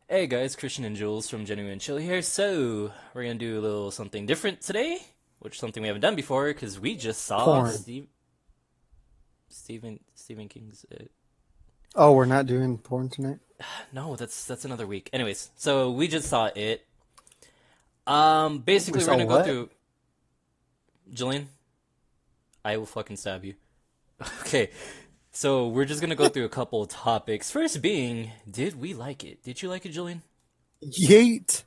Hey guys, Christian and Jules from Genuine Chill here. So, we're gonna do a little something different today, which is something we haven't done before because we just saw Porn. Stephen King's. Oh, we're not doing porn tonight? No, that's another week. Anyways, so we just saw it. We Basically, we're saw gonna go what? through. Jillian, I will fucking stab you. Okay, so we're just gonna go through a couple of topics. First being, did we like it? Did you like it, Jillian? Yeet!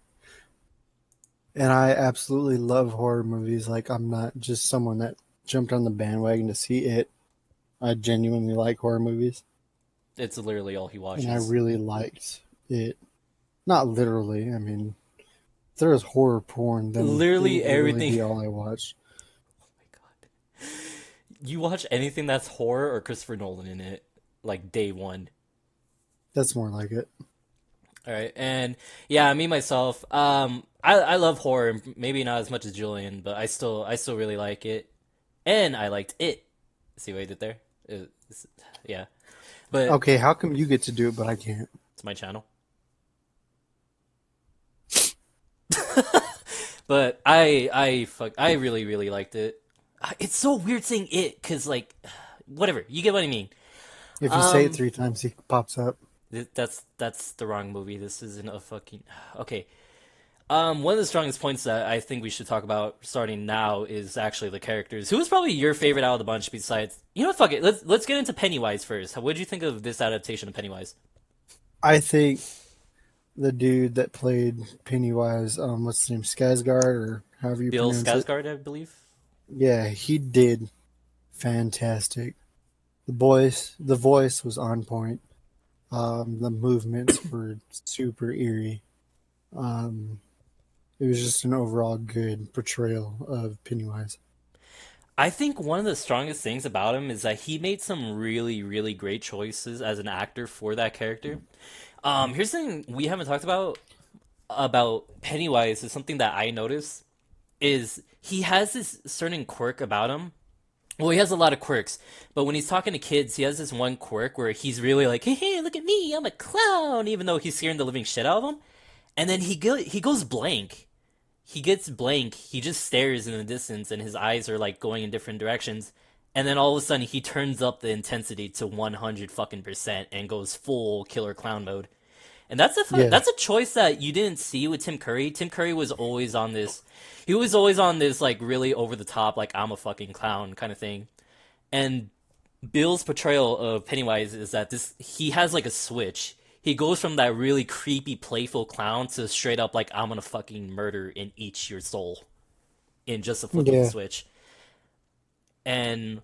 And I absolutely love horror movies. Like, I'm not just someone that jumped on the bandwagon to see it. I genuinely like horror movies. It's literally all he And I watches. really liked it. Not literally. I mean, if there was horror porn, then it Literally would literally everything. be all I watched. You watch anything that's horror or Christopher Nolan in it, like day one. That's more like it. All right, and yeah, me myself, I love horror. Maybe not as much as Julian, but I still really like it, and I liked it. See what I did there? It's- yeah, but Okay, how come you get to do it, but I can't? it's my channel. But I really liked it. It's so weird saying it because like, whatever, you get what I mean. If you say it Um, 3 times, he pops up. that's the wrong movie. This isn't a fucking okay. One of the strongest points that I think we should talk about starting now is actually the characters. Who was probably your favorite out of the bunch besides, you know what, fuck it. Let's get into Pennywise first. What did you think of this adaptation of Pennywise? I think the dude that played Pennywise, what's his name, Skarsgård or however you Bill pronounce it. Skarsgård, I believe. Yeah, he did fantastic. The voice was on point. The movements were super eerie. Um, it was just an overall good portrayal of Pennywise. I think one of the strongest things about him is that he made some really great choices as an actor for that character. Here's the thing we haven't talked about Pennywise is something that I noticed is he has this certain quirk about him. Well, he has a lot of quirks, but when he's talking to kids, he has this one quirk where he's really like, "Hey, look at me, I'm a clown," even though he's scaring the living shit out of them. And then he goes blank. He gets blank. He just stares in the distance, and his eyes are like going in different directions. And then all of a sudden, he turns up the intensity to 100 fucking percent and goes full killer clown mode. And Yeah, that's a choice that you didn't see with Tim Curry. Tim Curry was always on this. He was always on this like really over the top, like I'm a fucking clown kind of thing. And Bill's portrayal of Pennywise is that this he has like a switch. He goes from that really creepy, playful clown to straight up like I'm gonna fucking murder and eat your soul in just a flip of the yeah. switch. And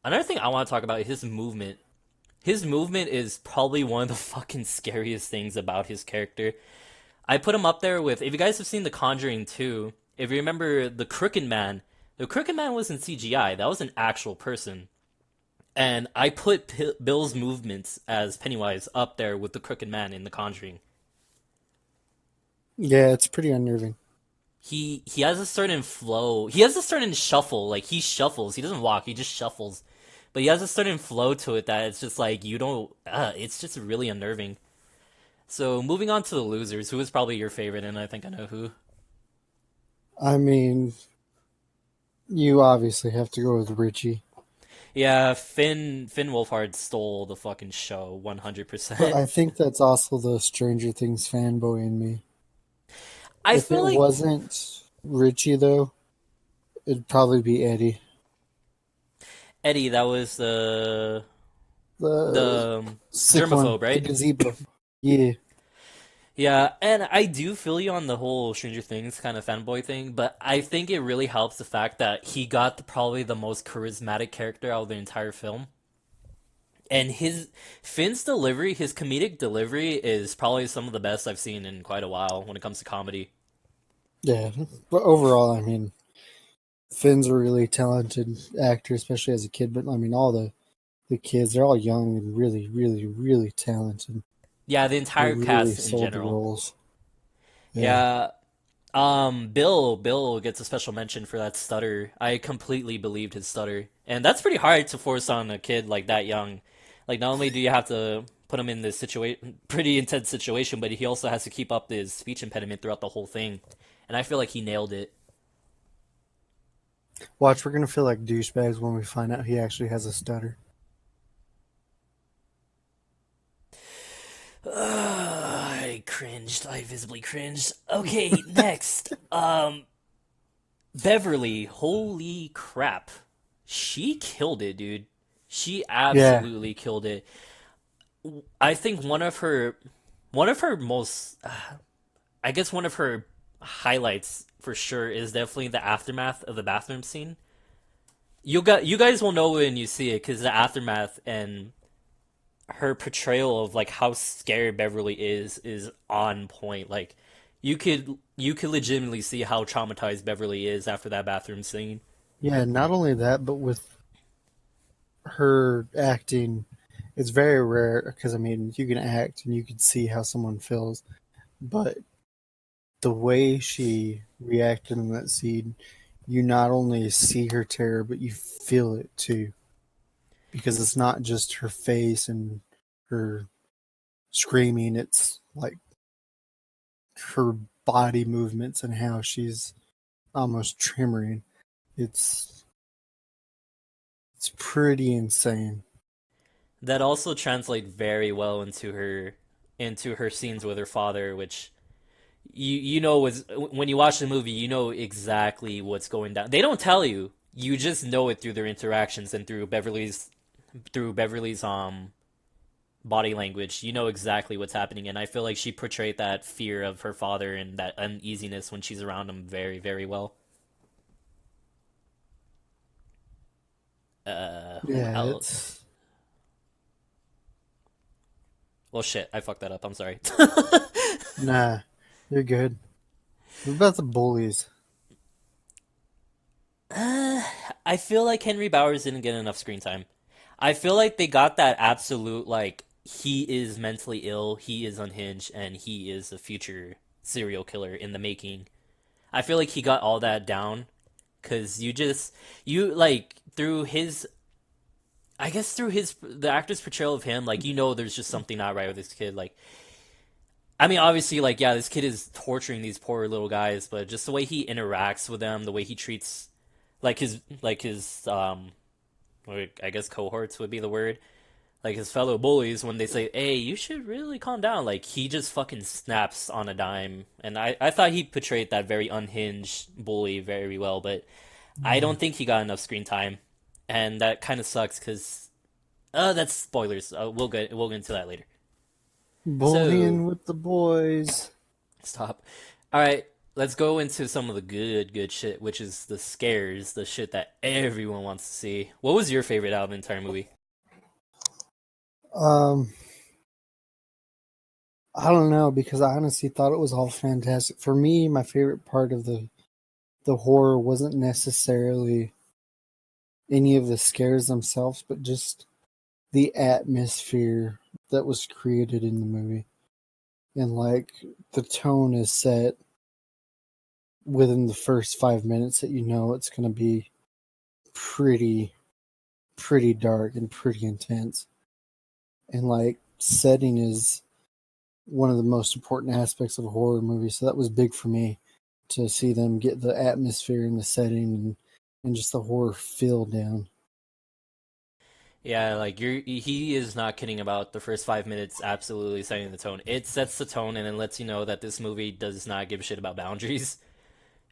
another thing I want to talk about is his movement. His movement is probably one of the fucking scariest things about his character. I put him up there with if you guys have seen The Conjuring 2, if you remember the Crooked Man wasn't CGI, that was an actual person. And I put Bill's movements as Pennywise up there with the Crooked Man in The Conjuring. Yeah, it's pretty unnerving. He has a certain flow. He has a certain shuffle. Like he shuffles. He doesn't walk. He just shuffles. But he has a certain flow to it that it's just like you don't. It's just really unnerving. So moving on to the losers, who is probably your favorite, and I think I know who. I mean, you obviously have to go with Richie, Yeah, Finn Wolfhard stole the fucking show, 100%. but I think that's also the Stranger Things fanboy in me. I If feel it like wasn't Richie, though, it'd probably be Eddie. Eddie, that was The the sick one, germaphobe, the right? gazebo. Yeah, Yeah, and I do feel you on the whole Stranger Things kind of fanboy thing, but I think it really helps the fact that he got probably the most charismatic character out of the entire film. And his Finn's delivery, his comedic delivery is probably some of the best I've seen in quite a while when it comes to comedy. yeah. But overall, I mean, Finn's a really talented actor, especially as a kid. But I mean, all the kids, they're all young and really talented. Yeah, the They entire really cast in sold the general. roles. Yeah. Yeah, Bill gets a special mention for that stutter. I completely believed his stutter. And that's pretty hard to force on a kid like that young. Like not only do you have to put him in this situation, pretty intense situation, but he also has to keep up his speech impediment throughout the whole thing. And I feel like he nailed it. Watch, we're gonna feel like douchebags when we find out he actually has a stutter. I cringed. I visibly cringed. Okay, next. Beverly. Holy crap. She killed it, dude. She Yeah, absolutely killed it. I think one of her most, I guess one of her highlights for sure is definitely the aftermath of the bathroom scene. You guys will know when you see it because the aftermath and her portrayal of like how scared Beverly is on point. Like you could legitimately see how traumatized Beverly is after that bathroom scene. yeah. Not only that, but with her acting, it's very rare because I mean, you can act and you can see how someone feels, but the way she reacted in that scene, you not only see her terror, but you feel it too, because it's not just her face and her screaming; it's like her body movements and how she's almost tremoring. It's it's pretty insane. That also translates very well into her scenes with her father, which you know was when you watch the movie, you know exactly what's going down. They don't tell you. You just know it through their interactions and through Beverly's body language. You know exactly what's happening, and I feel like she portrayed that fear of her father and that uneasiness when she's around him very, very well. Who Yeah, else? it's Well, shit, I fucked that up. I'm sorry. nah. You're good. What about the bullies? I feel like Henry Bowers didn't get enough screen time. I feel like they got that absolute like he is mentally ill, he is unhinged, and he is a future serial killer in the making. I feel like he got all that down because you like through his I guess through his the actor's portrayal of him, like you know, there's just something not right with this kid. Like, I mean, obviously, like yeah, this kid is torturing these poor little guys, but just the way he interacts with them, the way he treats like his I guess cohorts would be the word, like his fellow bullies when they say, "Hey, you should really calm down." Like he just fucking snaps on a dime, and I thought he portrayed that very unhinged bully very well, but I Yeah. don't think he got enough screen time, and that kind of sucks because that's spoilers. We'll get into that later. So Bullying with the boys. stop. All right, let's go into some of the good shit, which is the scares, the shit that everyone wants to see. What was your favorite out of the entire movie? Um, I don't know because I honestly thought it was all fantastic. For me, my favorite part of the horror wasn't necessarily any of the scares themselves, but just the atmosphere that was created in the movie. And like the tone is set within the first 5 minutes that you know it's going to be pretty, pretty dark and pretty intense. And like setting is one of the most important aspects of a horror movie. So that was big for me to see them get the atmosphere and the setting and just the horror feel down. Yeah, like he is not kidding about the first 5 minutes absolutely setting the tone. It sets the tone and then lets you know that this movie does not give a shit about boundaries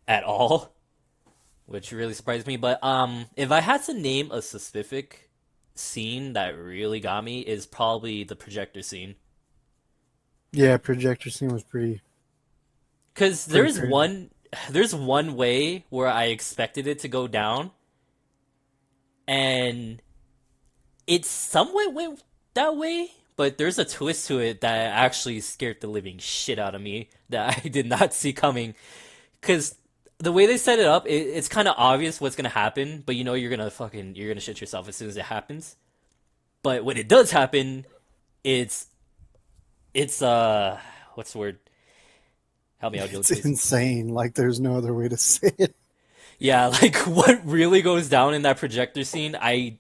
at all, which really surprised me. But if I had to name a specific scene that really got me is probably the projector scene. Yeah, projector scene was Cuz pretty crazy. there's one way where I expected it to go down and it somewhat went that way, but there's a twist to it that actually scared the living shit out of me that I did not see coming. Because the way they set it up, it's kind of obvious what's gonna happen, but you know you're gonna shit yourself as soon as it happens. But when it does happen, it's it's what's the word? Help me out, Joe, It's please. insane. Like there's no other way to say it. Yeah, like what really goes down in that projector scene, I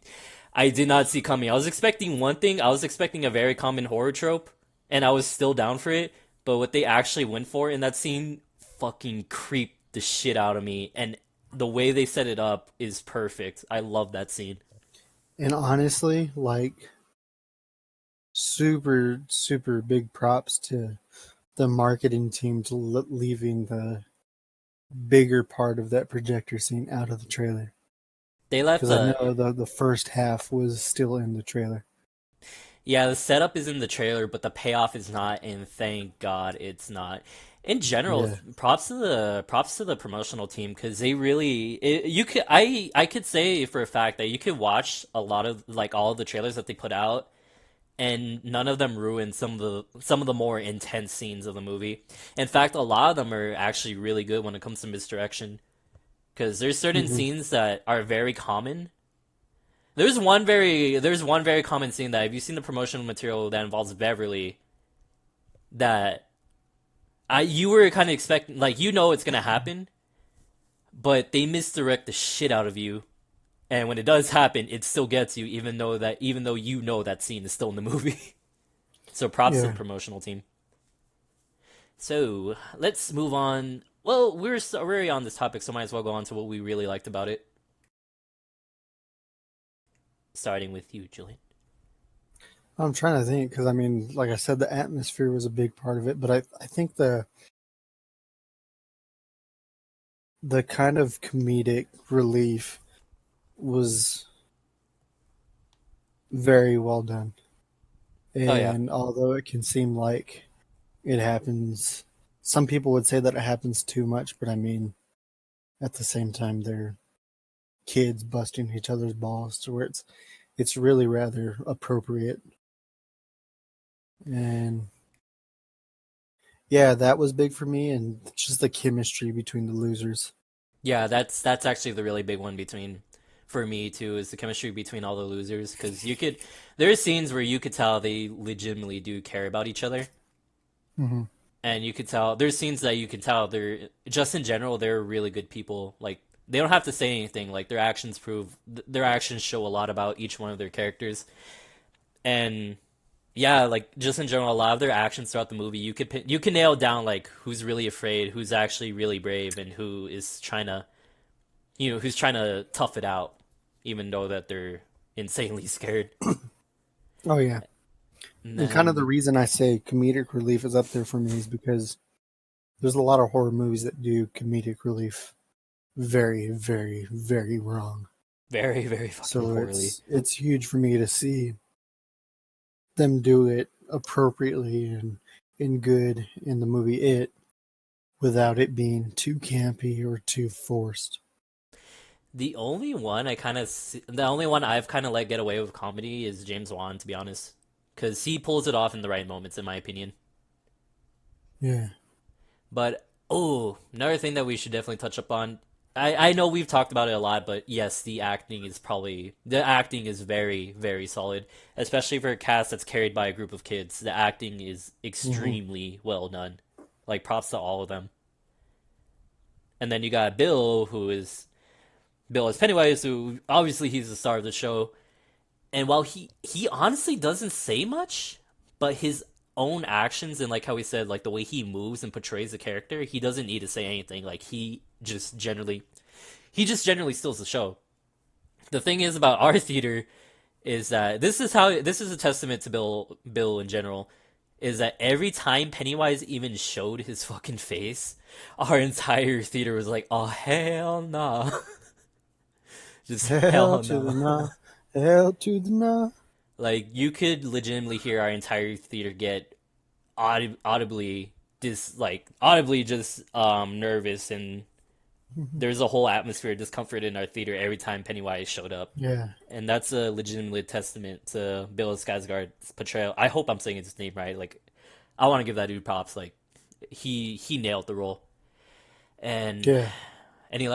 I did not see coming. I was expecting one thing. I was expecting a very common horror trope, and I was still down for it. But what they actually went for in that scene fucking creeped the shit out of me. And the way they set it up is perfect. I love that scene. And honestly, like super super big props to the marketing team to leaving the bigger part of that projector scene out of the trailer They left because I a know the first half was still in the trailer. Yeah, the setup is in the trailer, but the payoff is not, and thank God it's not. In general, Yeah. props to the promotional team because they really you could I could say for a fact that you could watch a lot of like all of the trailers that they put out, and none of them ruin some of the more intense scenes of the movie. In fact, a lot of them are actually really good when it comes to misdirection because there's certain Hmm. scenes that are very common. There's one very common scene that if you've seen the promotional material that involves Beverly, that I you were kind of expecting, like, you know it's gonna happen, but they misdirect the shit out of you, and when it does happen, it still gets you, even though you know that scene is still in the movie. So props to the Yeah. promotional team. So let's move on. Well, we're already on this topic, so might as well go on to what we really liked about it. Starting with you, Julian. I'm trying to think because I mean, like I said, the atmosphere was a big part of it, but I think the kind of comedic relief was very well done. Oh yeah, And although it can seem like it happens, some people would say that it happens too much, but I mean, at the same time, they're kids busting each other's balls to where it's really rather appropriate. And yeah, that was big for me, and just the chemistry between the losers. yeah. That's actually the really big one between for me too is the chemistry between all the losers because you could there are scenes where you could tell they legitimately do care about each other, Hmm. and you could tell there's scenes that you can tell they're just in general they're really good people. Like they don't have to say anything. Like their actions show a lot about each one of their characters, and yeah, like just in general, a lot of their actions throughout the movie, you can nail down like who's really afraid, who's actually really brave, and who is trying to who's trying to tough it out, even though that they're insanely scared. Oh yeah, And and kind of the then reason I say comedic relief is up there for me is because there's a lot of horror movies that do comedic relief very, very, very wrong. very, very fucking So poorly. it's huge for me to see them do it appropriately and good in the movie It without it being too campy or too forced. The only one I've kind of let get away with comedy is James Wan, to be honest, because he pulls it off in the right moments, in my opinion. Yeah. But oh, another thing that we should definitely touch up on. I know we've talked about it a lot, but yes, the acting is very, very solid, especially for a cast that's carried by a group of kids. The acting is Hmm. extremely well done. Like props to all of them. And then you got Bill is Pennywise, who obviously he's the star of the show. And while he honestly doesn't say much, but his own actions and like how he said like the way he moves and portrays the character, he doesn't need to say anything. Like he just generally steals the show. The thing is about our theater is that this is a testament to Bill in general is that every time Pennywise even showed his fucking face, our entire theater was like, "Oh hell no." Just Hell hell to the no. nah. Hell to the nah. Like you could legitimately hear our entire theater get audibly just nervous, and there's a whole atmosphere of discomfort in our theater every time Pennywise showed up. Yeah. And that's a legitimate testament to Bill Skarsgård's portrayal. I hope I'm saying his name right. Like I want to give that dude props. Like he nailed the role. And Yeah. any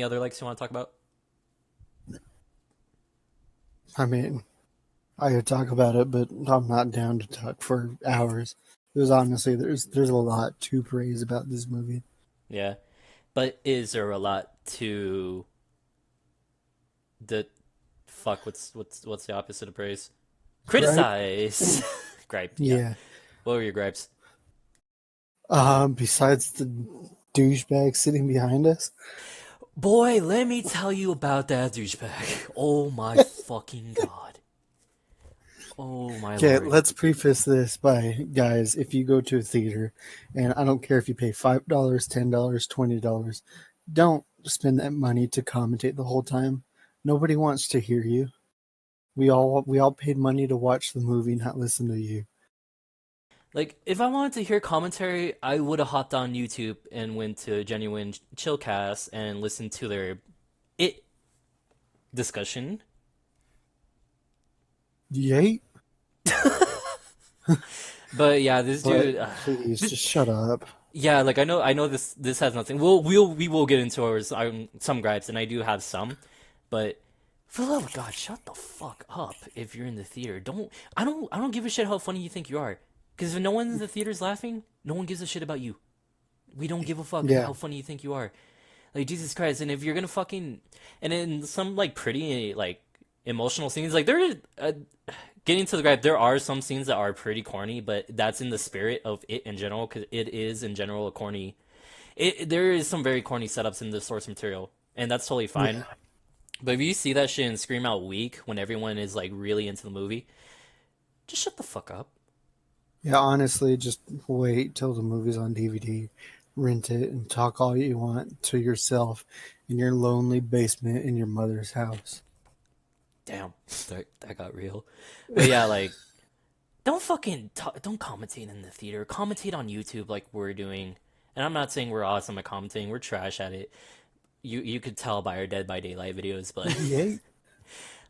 other likes you want to talk about? I mean, I could talk about it, but I'm not down to talk for hours. Because honestly, there's a lot to praise about this movie. Yeah. But is there a lot to the fuck. What's the opposite of praise? Gripe? Criticize. Gripe. Yeah. Yeah. What were your gripes? Besides the douchebag sitting behind us. Boy, let me tell you about that douchebag. Oh my fucking god. Oh my Okay, lord. let's preface this by, guys, if you go to a theater, and I don't care if you pay $5, $10, $20, don't spend that money to commentate the whole time. Nobody wants to hear you. We all paid money to watch the movie, not listen to you. Like, if I wanted to hear commentary, I would have hopped on YouTube and went to Genuine Chillcast and listened to their it discussion. Yay! But yeah, this But dude, please, just shut up. yeah, like I know this has nothing. We will get into our some gripes, and I do have some, but for the love of God, shut the fuck up if you're in the theater. I don't give a shit how funny you think you are, because if no one in the theater's laughing, no one gives a shit about you. We don't give a fuck Yeah, how funny you think you are. Like Jesus Christ, and if you're gonna fucking and in some like pretty like emotional scenes, like there getting to the gripe, there are some scenes that are pretty corny, but that's in the spirit of it in general because it is in general a corny. There is some very corny setups in the source material, and that's totally fine. yeah, But if you see that shit and scream out weak when everyone is like really into the movie, just shut the fuck up. yeah. Honestly, just wait till the movie's on DVD, rent it, and talk all you want to yourself in your lonely basement in your mother's house. Damn, that got real. But yeah, like don't commentate in the theater. Commentate on YouTube like we're doing. And I'm not saying we're awesome at commentating. We're trash at it. You could tell by our Dead by Daylight videos, but Yay!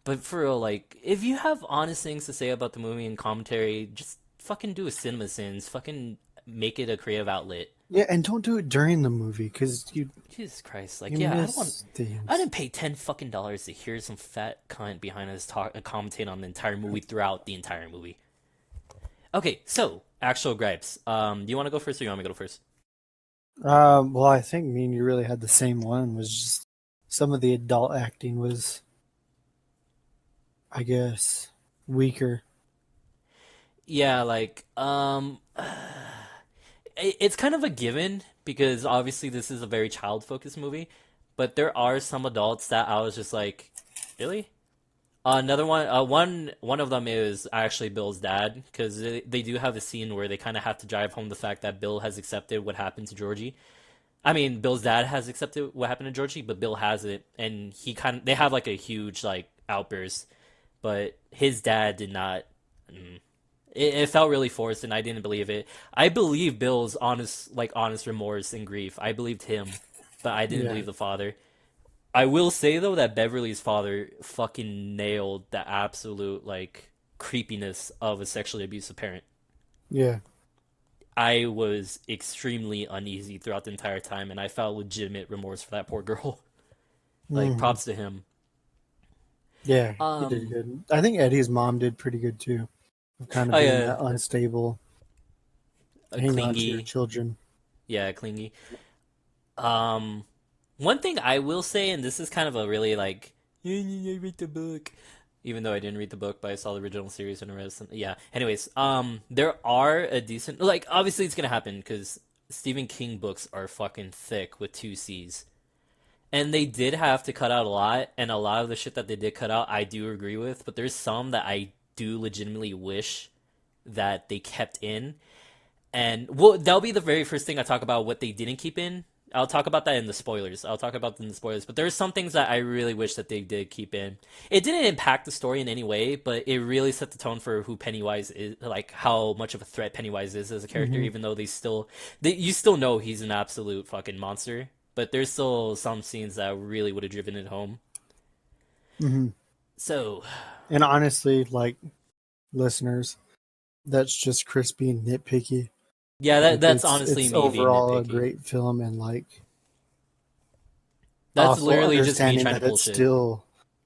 but for real, like if you have honest things to say about the movie and commentary, just fucking do a cinema sins. Fucking make it a creative outlet. Yeah, and don't do it during the movie because Jesus Christ, you like yeah, I don't want. miss I things. didn't pay $10 to hear some fat cunt behind us talk commentate on the entire movie throughout the entire movie. Okay, so actual gripes. Do you want to go first or you want me to go first? Well, I think me and you really had the same one. Was just some of the adult acting was, I guess, weaker. Yeah, like it's kind of a given because obviously this is a very child focused movie, but there are some adults that I was just like, really? Another one, one of them is actually Bill's dad because they do have a scene where they kind of have to drive home the fact that Bill has accepted what happened to Georgie. I mean, Bill's dad has accepted what happened to Georgie, but Bill hasn't, and they have like a huge like outburst, but his dad did not. mm, it felt really forced, and I didn't believe it. I believe Bill's honest remorse and grief. I believed him, but I didn't Yeah, believe the father. I will say though that Beverly's father fucking nailed the absolute like creepiness of a sexually abusive parent. yeah, I was extremely uneasy throughout the entire time, and I felt legitimate remorse for that poor girl. Like hmm props to him. yeah. He did Um, good. I think Eddie's mom did pretty good too, of kind of oh being yeah, that unstable. Hang on to your clingy. children. Yeah, clingy. Um, One thing I will say, and this is kind of a really like, I read the book, even though I didn't read the book, but I saw the original series and the rest. Yeah. Anyways, there are a decent like obviously it's gonna happen because Stephen King books are fucking thick with two C's, and they did have to cut out a lot, and a lot of the shit that they did cut out, I do agree with, but there's some that I do legitimately wish that they kept in, and well, that'll be the very first thing I talk about what they didn't keep in. I'll talk about that in the spoilers. I'll talk about them in the spoilers. But there's some things that I really wish that they did keep in. It didn't impact the story in any way, but it really set the tone for who Pennywise is, like how much of a threat Pennywise is as a character. Hmm Even though you still know he's an absolute fucking monster. But there's still some scenes that really would have driven it home. hmm So, And honestly, like listeners, that's just Chris being nitpicky. yeah, Like that's it's honestly it's me being overall a nitpicky. great film, and like That's also literally just me understanding trying to that it's bullshit. still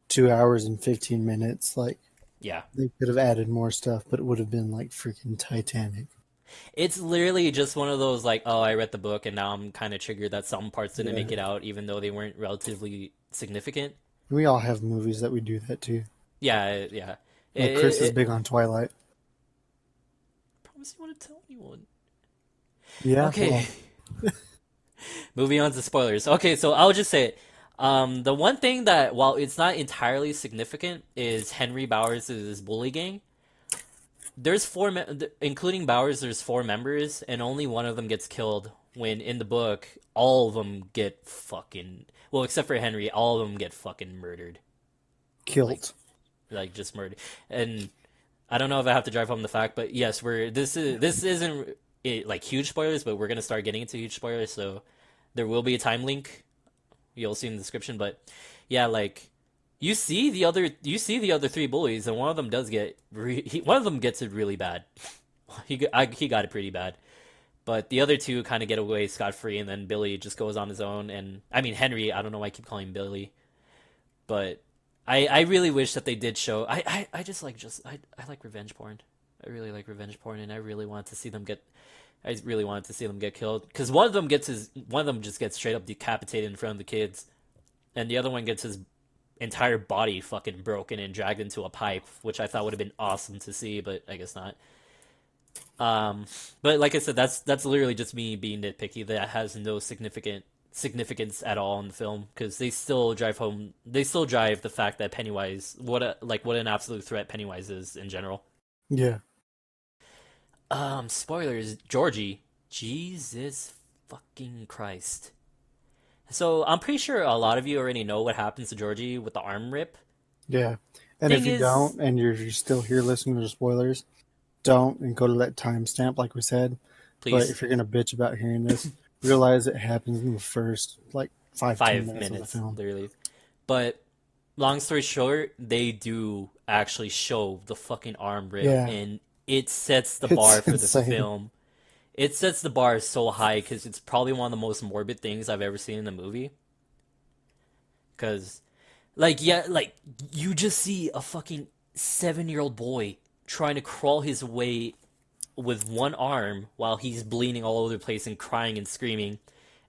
2 hours and 15 minutes. Like Yeah. they could have added more stuff, but it would have been like freaking Titanic. It's literally just one of those like, oh, I read the book and now I'm kind of triggered that some parts didn't Yeah, make it out, even though they weren't relatively significant. we all have movies that we do that too. Yeah, yeah. Like Chris is It big on Twilight. promise you want to tell anyone. Yeah, Okay, well, moving on to spoilers. Okay, so I'll just say it. The one thing that, while it's not entirely significant, is Henry Bowers' bully gang. There's including Bowers. There's four members, and only one of them gets killed. When in the book, all of them get fucking well, except for Henry, all of them get fucking murdered, like killed. just murdered. And I don't know if I have to drive home the fact, but yes, we're this isn't like huge spoilers, but we're gonna start getting into huge spoilers. So there will be a time link. You'll see in the description, but yeah, like you see the other three bullies, and one of them does get one of them gets it really bad. He got it pretty bad, but the other two kind of get away scot free, and then Billy just goes on his own. And I mean Henry, I don't know why I keep calling him Billy, but I really wish that they did show. I I like revenge porn. I really like revenge porn, and I really want to see them get. I really wanted to see them get killed because one of them just gets straight up decapitated in front of the kids, and the other one gets his entire body fucking broken and dragged into a pipe, which I thought would have been awesome to see, but I guess not. Um, but like I said, that's literally just me being nitpicky. That has no significance at all in the film because they still drive the fact that Pennywise, what an absolute threat Pennywise is in general. Yeah, Spoilers, Georgie, Jesus fucking Christ. So I'm pretty sure a lot of you already know what happens to Georgie with the arm rip. yeah. And if Thing you is, don't, and you're still here listening to the spoilers, don't and go to that timestamp, like we said. But please, if you're gonna bitch about hearing this, realize it happens in the first like 5-10 minutes of the 5 minutes, film. literally. But long story short, they do actually show the fucking arm rip, Yeah, and it sets the bar it's for the insane. film. It sets the bar so high because it's probably one of the most morbid things I've ever seen in a movie. Because, like, yeah, like, you just see a fucking 7-year-old boy trying to crawl his way with one arm while he's bleeding all over the place and crying and screaming.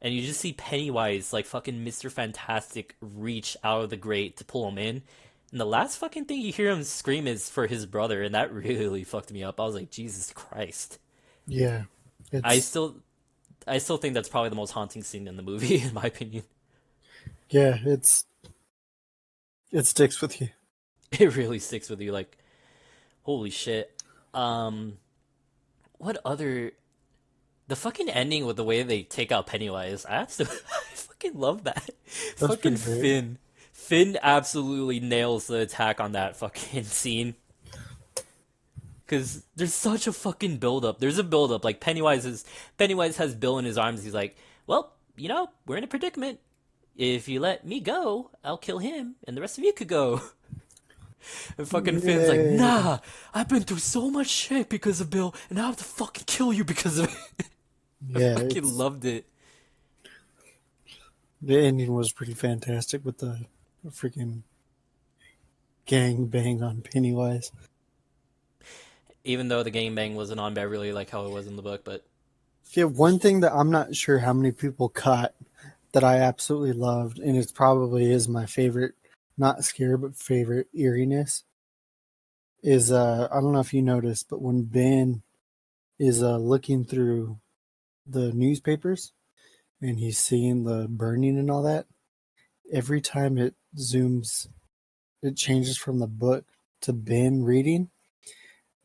And you just see Pennywise, like fucking Mr. Fantastic, reach out of the grate to pull him in. And the last fucking thing you hear him scream is for his brother, and that really fucked me up. I was like, Jesus Christ. Yeah, I it's still I still think that's probably the most haunting scene in the movie, in my opinion. yeah, it sticks with you. It really sticks with you, like, holy shit. Um, what other the fucking ending with the way they take out Pennywise, I absolutely I fucking love that. That's Fucking pretty great. Finn. Finn absolutely nails the attack on that fucking scene. Cause there's such a fucking build up. There's a build up. Like Pennywise has Bill in his arms. He's like, well, we're in a predicament. If you let me go, I'll kill him, and the rest of you could go. And fucking Finn's like, Yeah, nah, I've been through so much shit because of Bill, and now I have to fucking kill you because of it. I yeah. fucking It's loved it. the ending was pretty fantastic with the freaking gang bang on Pennywise. Even though the gangbang wasn't on Beverly like how it was in the book, but Yeah, one thing that I'm not sure how many people caught that I absolutely loved, and it probably is my favorite, not scare, but favorite eeriness, is I don't know if you noticed, but when Ben is looking through the newspapers and he's seeing the burning and all that, every time it changes from the book to Ben reading,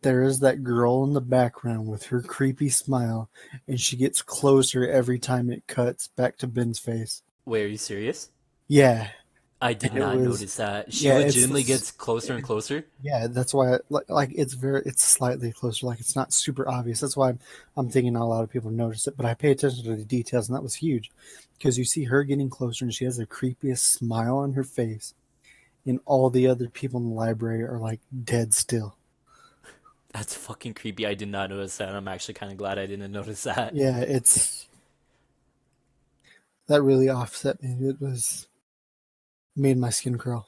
there is that girl in the background with her creepy smile, and she gets closer every time it cuts back to Ben's face. wait, are you serious? Yeah, I did and it not was notice that. She yeah, legitimately gets closer and closer. yeah. That's why like it's slightly closer. Like it's not super obvious. That's why I'm thinking not a lot of people notice it, but I pay attention to the details, and that was huge because you see her getting closer, and she has the creepiest smile on her face, and all the other people in the library are like dead still. That's fucking creepy. I did not notice that. I'm actually kind of glad I didn't notice that. Yeah, it's that really offset me. It was made my skin crawl.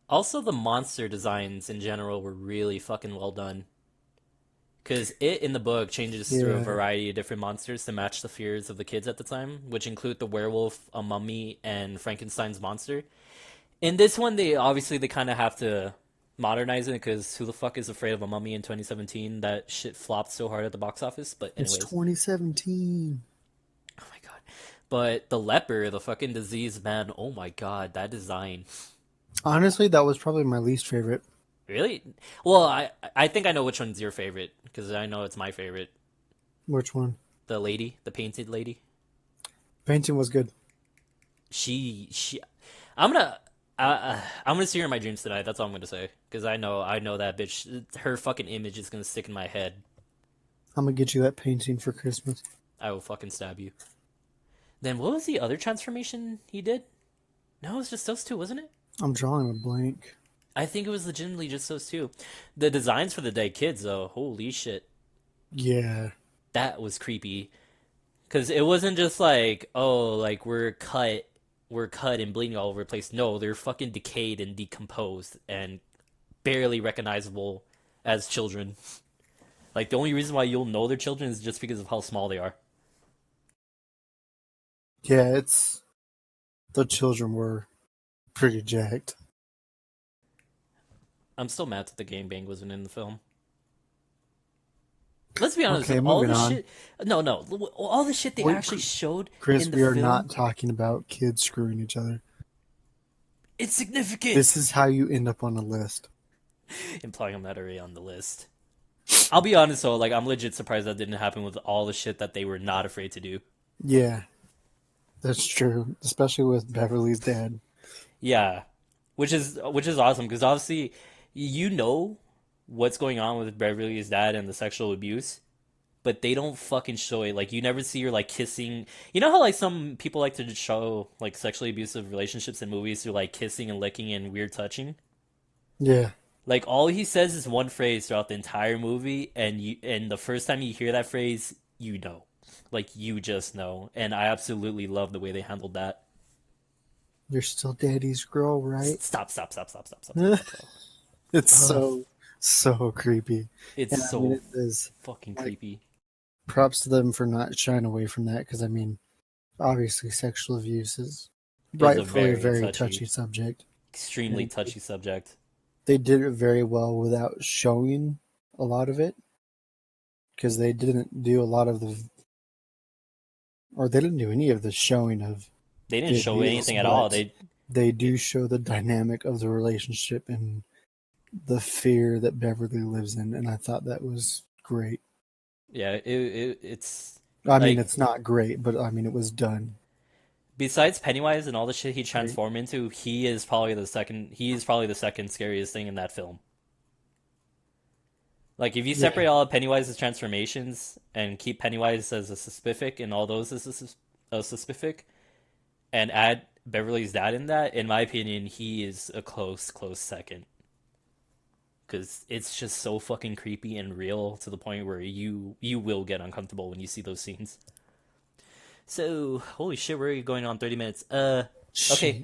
Also, the monster designs in general were really fucking well done. Because it in the book changes through a Yeah, variety of different monsters to match the fears of the kids at the time, which include the werewolf, a mummy, and Frankenstein's monster. In this one, they kind of have to modernize it because who the fuck is afraid of a mummy in 2017? That shit flopped so hard at the box office. But It's anyways, 2017. oh my god. But the leper, the fucking disease man. Oh my god, that design. Honestly, that was probably my least favorite. Really? Well, I think I know which one's your favorite because I know it's my favorite. Which one? The lady, the painted lady. Painting was good. She. I'm gonna. I'm gonna see her in my dreams tonight. That's all I'm gonna say. Because I know that bitch. Her fucking image is gonna stick in my head. I'm gonna get you that painting for Christmas. I will fucking stab you. Then what was the other transformation he did? No, it was just those two, wasn't it? I'm drawing a blank. I think it was legitimately just those two. The designs for the dead kids, though, holy shit, Yeah. that was creepy. Because it wasn't just like, oh, like we're cut and bleeding all over the place. No, they're fucking decayed and decomposed and barely recognizable as children. Like the only reason why you'll know they're children is just because of how small they are. Yeah, it's the children were pretty jacked. I'm still mad that the gangbang wasn't in the film. Let's be honest, Okay, all moving the on. shit. No, no, all the shit they Wait, actually showed Chris, in the we are film, not talking about kids screwing each other. it's significant. This is how you end up on a list. Implying I'm not already on the list. I'll be honest though, like I'm legit surprised that didn't happen with all the shit that they were not afraid to do. Yeah, that's true. Especially with Beverly's dad. Yeah, which is awesome because obviously you know what's going on with Beverly's dad and the sexual abuse, but they don't fucking show it. Like you never see her like kissing. You know how like some people like to show like sexually abusive relationships in movies through like kissing and licking and weird touching. Yeah, Like all he says is one phrase throughout the entire movie, and the first time you hear that phrase, you know, like you just know. And I absolutely love the way they handled that. you're still daddy's girl, right? Stop, stop, stop, stop, stop, stop, stop, stop, stop. It's Ugh, so creepy. it's And I mean, so it is fucking like creepy. props to them for not shying away from that because I mean, obviously, sexual abuse is Is a rightfully a very very touchy, touchy subject, extremely and touchy subject. they did it very well without showing a lot of it because they didn't do a lot of the, or they didn't do any of the showing of They didn't the show abuse, anything at all. but They, they do it, show the dynamic of the relationship and the fear that Beverly lives in, and I thought that was great. yeah, it's I mean, like it's not great, but I mean, it was done besides Pennywise and all the shit he great. transformed into, he is probably the second. He is probably the second scariest thing in that film. Like if you Yeah, separate all of Pennywise's transformations and keep Pennywise as a specific and all those as a specific, and add Beverly's dad in that, in my opinion, he is a close second. Because it's just so fucking creepy and real to the point where you will get uncomfortable when you see those scenes. So holy shit, we're going on 30 minutes. Okay. shit.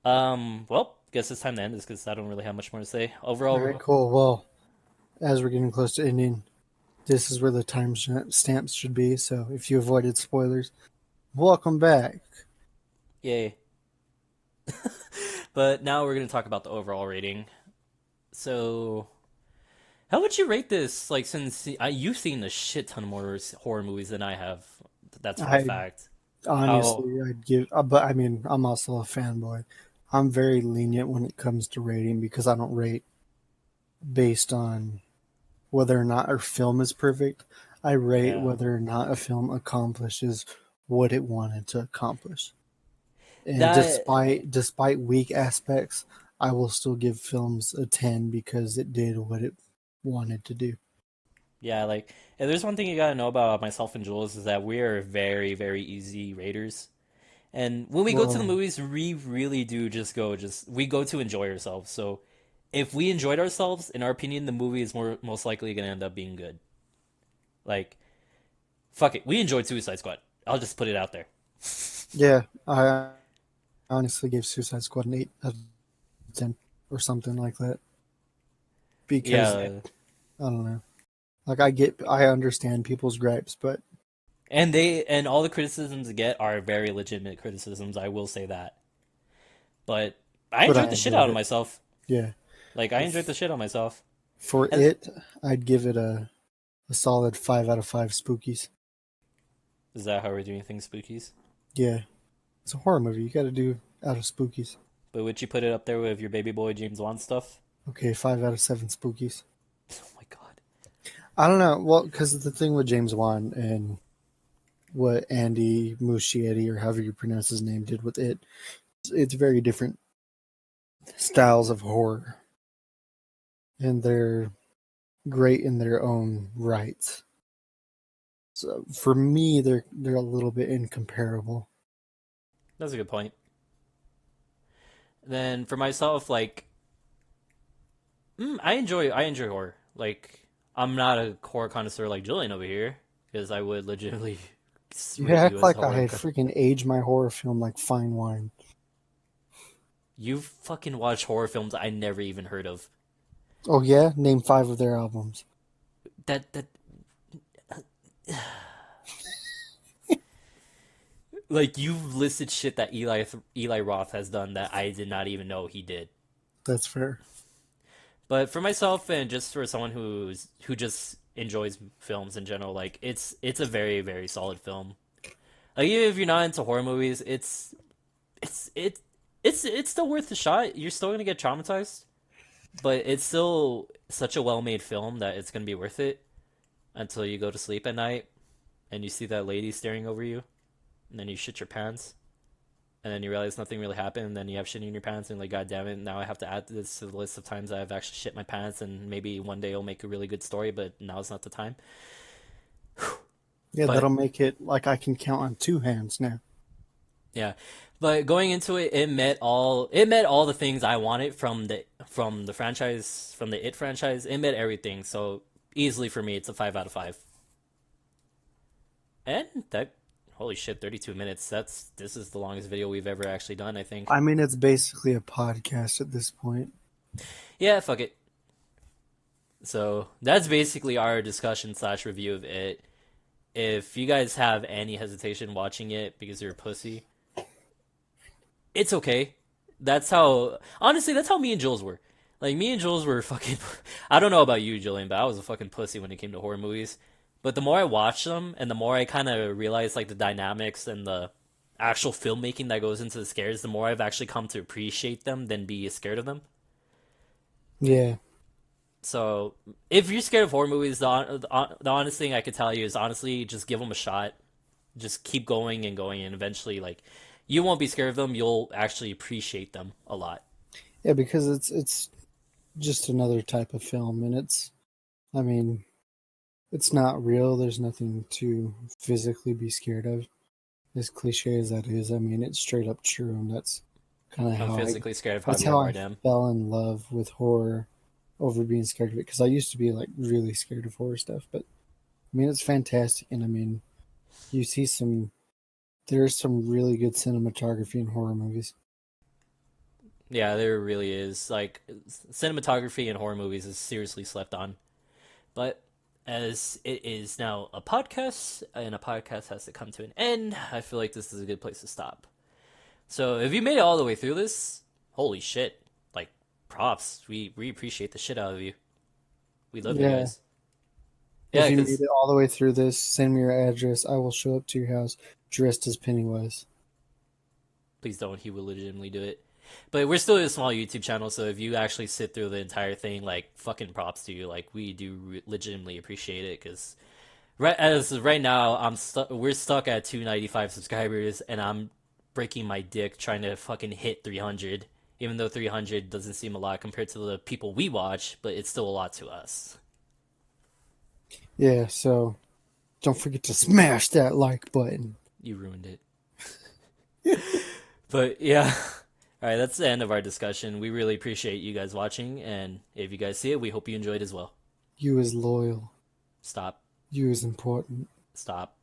Well, guess it's time to end this because I don't really have much more to say. All right, Overall, cool. Well, as we're getting close to ending, this is where the stamps should be. So if you avoided spoilers, welcome back. yay. But now we're gonna talk about the overall rating. So, how would you rate this? Like, since you've seen a shit ton more horror movies than I have, that's for a I fact. How? honestly, I'd give, but I mean, I'm also a fanboy. I'm very lenient when it comes to rating because I don't rate based on whether or not a film is perfect. I rate Yeah, whether or not a film accomplishes what it wanted to accomplish. And that. despite weak aspects, I will still give films a 10 because it did what it wanted to do. Yeah, like, if there's one thing you gotta know about myself and Jules is that we are very, very easy raters. And when we go to the Well, movies, we really do just we go to enjoy ourselves. So, if we enjoyed ourselves, in our opinion, the movie is most likely gonna end up being good. Like, fuck it, we enjoyed Suicide Squad. I'll just put it out there. yeah, I honestly gave Suicide Squad an 8 out of 10 or something like that because Yeah, I don't know. Like I understand people's gripes, but and all the criticisms they get are very legitimate criticisms. I will say that. But I but I enjoyed the shit enjoyed out of it. myself. Yeah. Like I enjoyed the shit out of myself. For Has it, I'd give it a solid 5 out of 5 spookies. Is that how we're doing things, spookies? Yeah, it's a horror movie. You got to do out of spookies. But would you put it up there with your baby boy James Wan stuff? Okay, 5 out of 7 spookies. Oh my god. I don't know. Well, because the thing with James Wan and what Andy Muschietti, or however you pronounce his name, did with it, it's very different styles of horror, and they're great in their own rights. So for me, they're a little bit incomparable. That's a good point. Then for myself, like I enjoy horror. Like I'm not a horror connoisseur like Julian over here, because I would legitimately You rate you act as a like I horror. had freaking aged my horror film like fine wine. You fucking watch horror films I never even heard of. Oh yeah, name 5 of their albums. That like you've listed shit that Eli Roth has done that I did not even know he did. That's fair. But for myself and just for someone who just enjoys films in general, like it's a very very solid film. Like even if you're not into horror movies, it's it it's still worth the shot. You're still gonna get traumatized, but it's still such a well made film that it's gonna be worth it until you go to sleep at night and you see that lady staring over you, and then you shit your pants, and then you realize nothing really happened, and then you have shit in your pants, and like, god damn it, now I have to add this to the list of times I've actually shit my pants, and maybe one day I'll make a really good story, but now is not the time. Yeah, that'll But make it like I can count on 2 hands now. yeah, but going into it, it met all the things I wanted from the franchise, from the It franchise. It met everything, so easily for me, it's a 5 out of 5. And that, holy shit, 32 minutes. This is the longest video we've ever actually done, I think. I mean, it's basically a podcast at this point. Yeah, fuck it. So that's basically our discussion slash review of it. If you guys have any hesitation watching it because you're a pussy, it's okay. Honestly, that's how me and Jules were. Like, me and Jules were fucking. I don't know about you, Julian, but I was a fucking pussy when it came to horror movies. But the more I watched them and the more I kind of realized, like, the dynamics and the actual filmmaking that goes into the scares, the more I've actually come to appreciate them than be scared of them. Yeah, So, if you're scared of horror movies, the honest thing I could tell you is honestly just give them a shot. Just keep going and going, and eventually, like, you won't be scared of them. You'll actually appreciate them a lot. yeah, because it's just another type of film, and I mean, it's not real. There's nothing to physically be scared of. As cliche as that is, I mean, it's straight up true, and kind of I'm how I physically scared of that's Javier how I Bardem. fell in love with horror over being scared of it. Because I used to be like really scared of horror stuff, but I mean, it's fantastic, and I mean, you see there's some really good cinematography in horror movies. Yeah, there really is. Like, cinematography in horror movies is seriously slept on. But as it is now a podcast, and a podcast has to come to an end, I feel like this is a good place to stop. So if you made it all the way through this, holy shit. Like, props. We appreciate the shit out of you. We love you Yeah, guys. if Yeah, you made because it all the way through this, send me your address. I will show up to your house dressed as Pennywise. please don't. He will legitimately do it. But we're still a small YouTube channel, so if you actually sit through the entire thing, like, fucking props to you. Like, we do legitimately appreciate it, because right now, we're stuck at 295 subscribers, and I'm breaking my dick trying to fucking hit 300. Even though 300 doesn't seem a lot compared to the people we watch, but it's still a lot to us. Yeah, so don't forget to smash that like button. You ruined it. But yeah. All right, that's the end of our discussion. We really appreciate you guys watching, and if you guys see it, we hope you enjoyed as well. You is loyal. Stop. You is important. Stop.